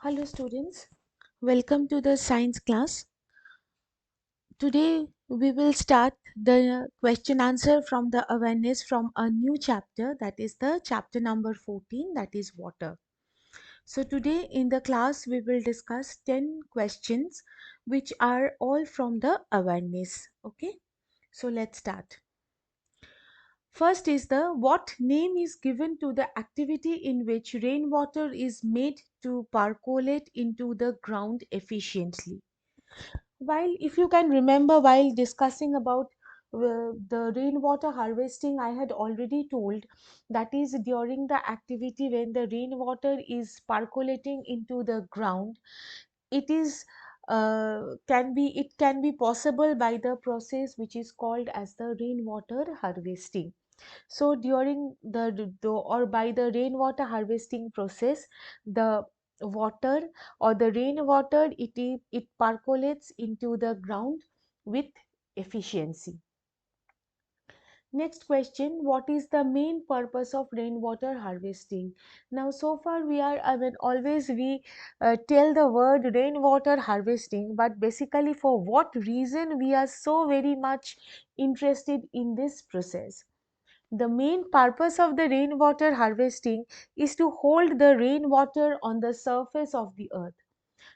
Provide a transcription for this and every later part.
Hello students, welcome to the science class. Today we will start the question answer from the awareness from a new chapter, that is the chapter number 14, that is water. So today in the class we will discuss 10 questions which are all from the awareness. Okay, so let's start. First is the what name is given to the activity in which rainwater is made to percolate into the ground efficiently. While, if you can remember, while discussing about the rainwater harvesting, I had already told that is during the activity when the rainwater is percolating into the ground, it is can be possible by the process which is called as the rainwater harvesting. So during the or by the rainwater harvesting process, the water or the rainwater it percolates into the ground with efficiency. Next question, what is the main purpose of rainwater harvesting? Now so far we are, I mean, always we tell the word rainwater harvesting, but basically for what reason we are so very much interested in this process? The main purpose of the rainwater harvesting is to hold the rainwater on the surface of the earth.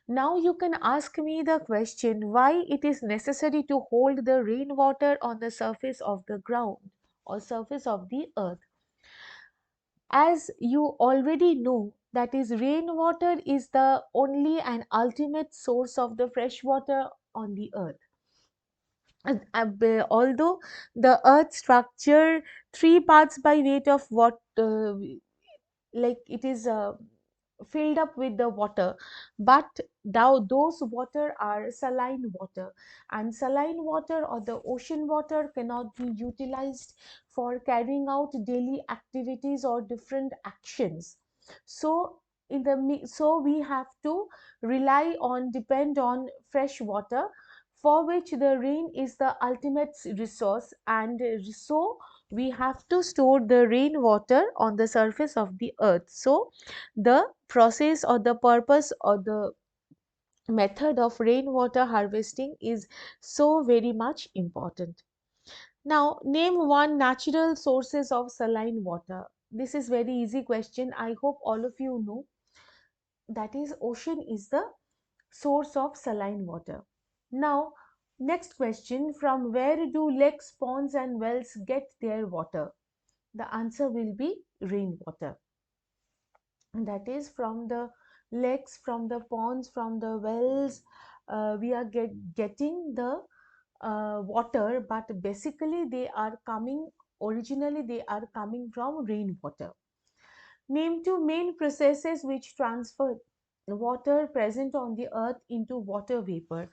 Now you can ask me the question why it is necessary to hold the rainwater on the surface of the ground or surface of the earth. As you already know, that is rainwater is the only and ultimate source of the fresh water on the earth. Although the earth structure three parts by weight of what like it is filled up with the water, but now those water are saline water, and saline water or the ocean water cannot be utilized for carrying out daily activities or different actions. So so we have to rely on depend on fresh water, for which the rain is the ultimate resource, and so we have to store the rainwater on the surface of the earth. So the process or the purpose or the method of rainwater harvesting is so very much important. Now name one natural sources of saline water. This is very easy question, I hope all of you know, that is ocean is the source of saline water. Now, next question, from where do lakes, ponds, and wells get their water? The answer will be rainwater. And that is from the lakes, from the ponds, from the wells. We are getting the water, but basically they are coming, originally they are coming from rainwater. Name two main processes which transfer water present on the earth into water vapor.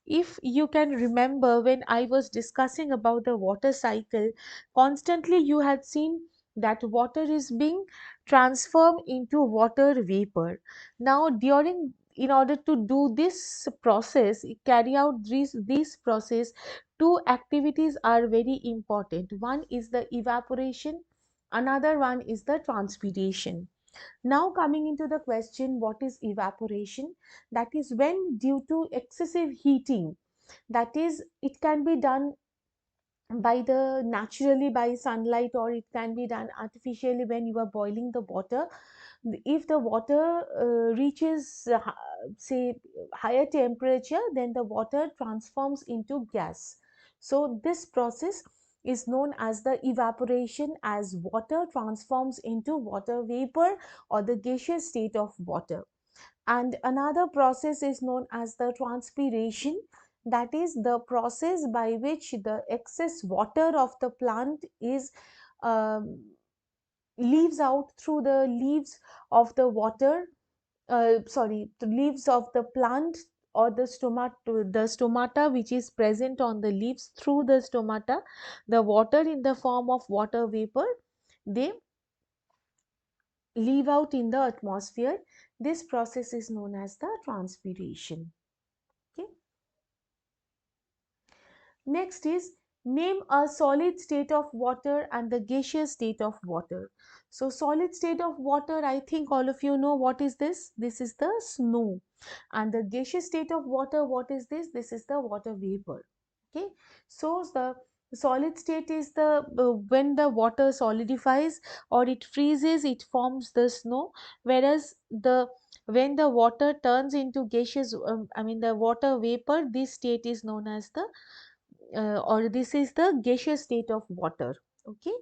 If you can remember, when I was discussing about the water cycle, constantly you had seen that water is being transformed into water vapor. Now during, in order to do this process, carry out this process, two activities are very important. One is the evaporation, another one is the transpiration. Now coming into the question, what is evaporation? That is when due to excessive heating, that is it can be done by the naturally by sunlight, or it can be done artificially when you are boiling the water. If the water reaches say higher temperature, then the water transforms into gas. So this process is known as the evaporation, as water transforms into water vapor or the gaseous state of water. And another process is known as the transpiration, that is the process by which the excess water of the plant is um, leaves out through the leaves of the water, the leaves of the plant, or the stomata which is present on the leaves. Through the stomata, the water in the form of water vapor, they leave out in the atmosphere. This process is known as the transpiration. Okay. Next is, Name a solid state of water and the gaseous state of water. So, solid state of water, I think all of you know what is this? This is the snow. And the gaseous state of water, what is this? This is the water vapor. Okay. So, the solid state is the when the water solidifies or it freezes, it forms the snow. Whereas the when the water turns into gaseous, I mean the water vapor, this state is known as the or this is the gaseous state of water. Okay.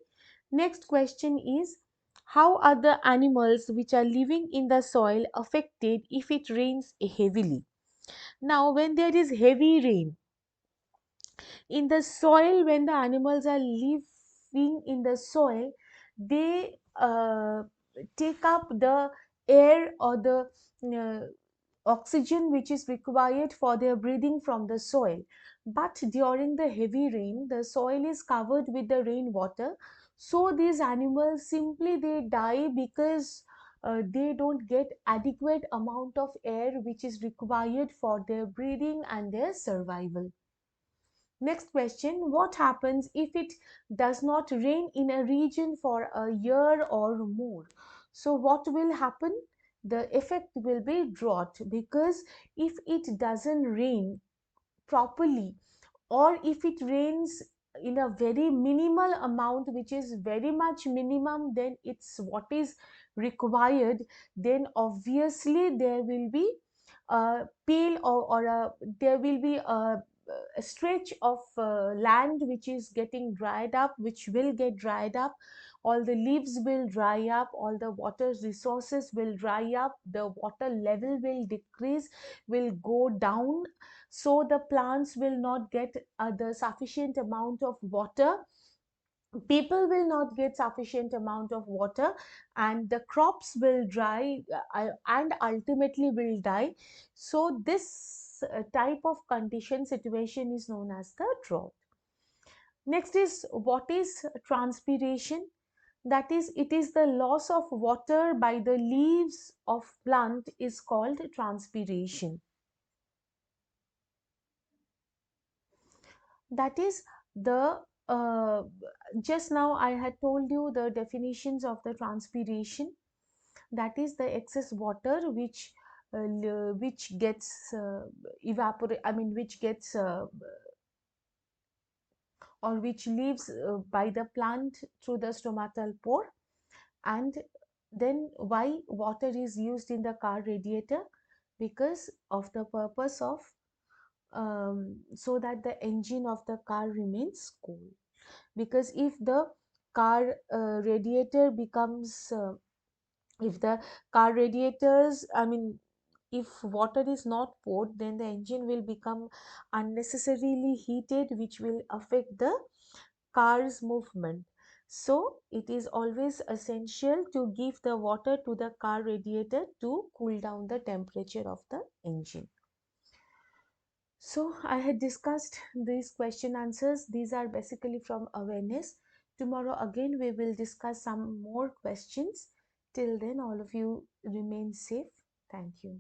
Next question is, how are the animals which are living in the soil affected if it rains heavily? Now, when there is heavy rain in the soil, when the animals are living in the soil, they take up the air or the uh, oxygen which is required for their breathing from the soil. But during the heavy rain, the soil is covered with the rainwater. So these animals simply they die because they don't get adequate amount of air which is required for their breathing and their survival. Next question, what happens if it does not rain in a region for a year or more? So, what will happen? The effect will be drought, because if it doesn't rain properly, or if it rains in a very minimal amount, which is very much minimum than it's what is required, then obviously there will be a pale or there will be a stretch of land which is getting dried up, which will get dried up. All the leaves will dry up, all the water resources will dry up, the water level will decrease, will go down. So the plants will not get the sufficient amount of water, people will not get sufficient amount of water, and the crops will dry and ultimately will die. So this type of condition situation is known as the drought. Next is, what is transpiration? That is, it is the loss of water by the leaves of plant is called transpiration. That is the just now I had told you the definitions of the transpiration. That is the excess water which gets evaporate, I mean which gets or which leaves by the plant through the stomatal pore. And then why water is used in the car radiator? Because of the purpose of so that the engine of the car remains cool. Because if the car radiator becomes if the car radiators, I mean if water is not poured, then the engine will become unnecessarily heated, which will affect the car's movement. So it is always essential to give the water to the car radiator to cool down the temperature of the engine. So I had discussed these question answers. These are basically from awareness. Tomorrow again we will discuss some more questions. Till then, all of you remain safe. Thank you.